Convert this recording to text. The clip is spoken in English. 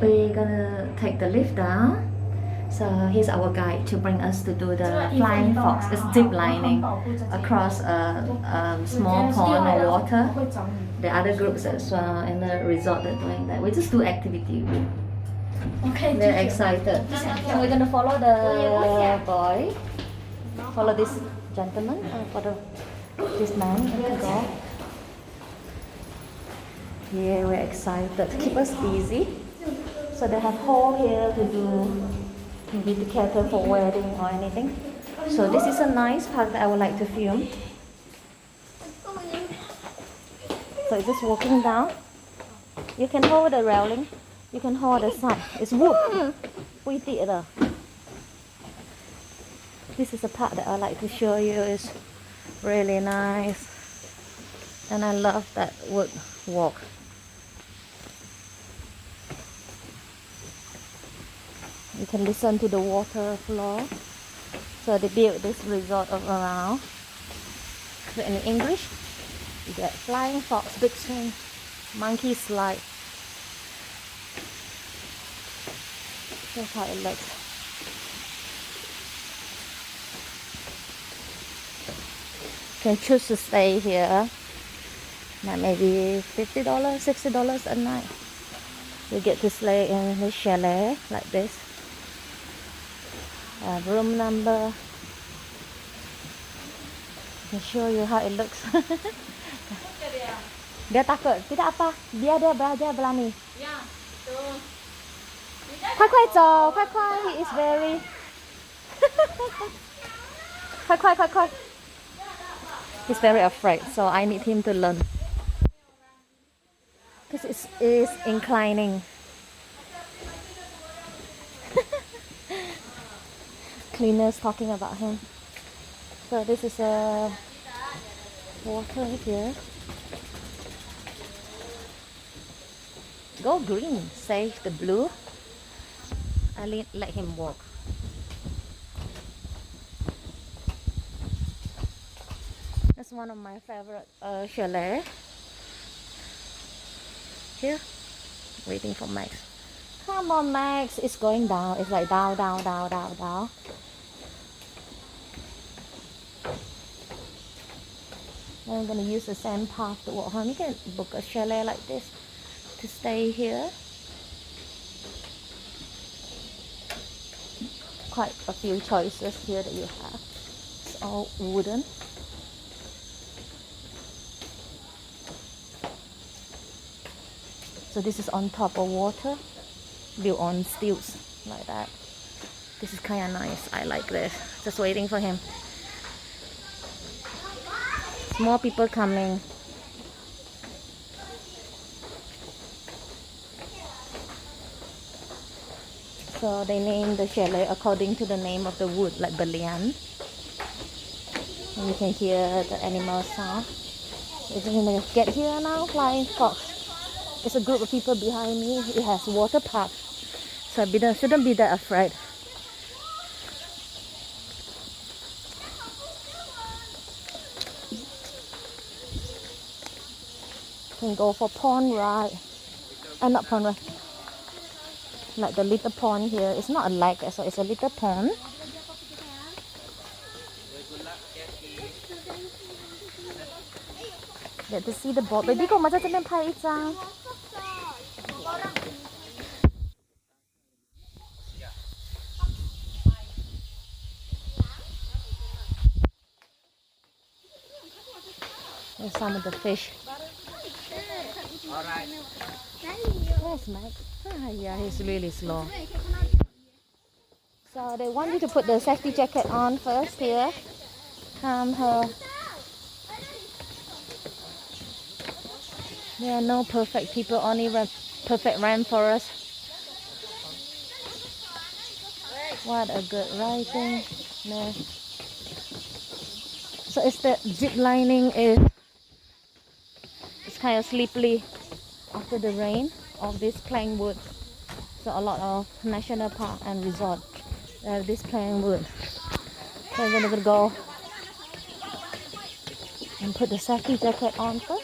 we're gonna take the lift down. So he's our guide to bring us to do the flying fox. It's zip lining across a small pond of water. The other groups as well in the resort are doing that. We just do activity. Okay. They're excited. So we're gonna follow the boy. Follow this gentleman. Follow this man and the dog. Yeah, we're excited. Keep us busy. So they have hall here to do, maybe to cater for wedding or anything. So this is a nice park that I would like to film. So it's just walking down. You can hold the railing. You can hold the side. It's wood. Pretty. This is a part that I like to show you. It's really nice. And I love that wood walk. You can listen to the water flow. So they built this resort around. So in English, you get flying fox, big swing, monkey slide. That's how it looks. You can choose to stay here. Like maybe $50, $60 a night. You get to stay in the chalet like this. Room number. I can show you how it looks. Dia takut. Tidak apa. Biar dia belajar berani. Ya, tuh. 快快走，快快 He is very 快快快快 He's very afraid, so I need him to learn. Because it is inclining. Cleaners talking about him. So this is a water here. Go green, save the blue. I let him walk. That's one of my favorite chalet. Here, waiting for Max. Come on, Max. It's going down. It's like down, down, down, down, down. I'm gonna use the same path to walk home. You can book a chalet like this to stay here. Quite a few choices here that you have. It's all wooden. So this is on top of water, built on stilts like that. This is kind of nice. I like this. Just waiting for him. More people coming. So they named the chalet according to the name of the wood, like Balian. And you can hear the animal sound. It's gonna get here now, flying fox. It's a group of people behind me. It has water park, so I shouldn't be that afraid. You can go for pond ride. Not pond ride. Like the little pond here. It's not a lake, so it's a little pond. Get to see the boat. Baby, 跟我们在这边拍一张。There's some of the fish. Alright. Where's Max? Yeah, he's really slow. So they want you to put the safety jacket on first here. Calm her. There are no perfect people, only perfect rainforest. What a good riding. No. So it's the zip lining it's kind of slippery after the rain of this plain wood. So a lot of national park and resort have this plain wood. So I'm gonna go and put the safety jacket on first.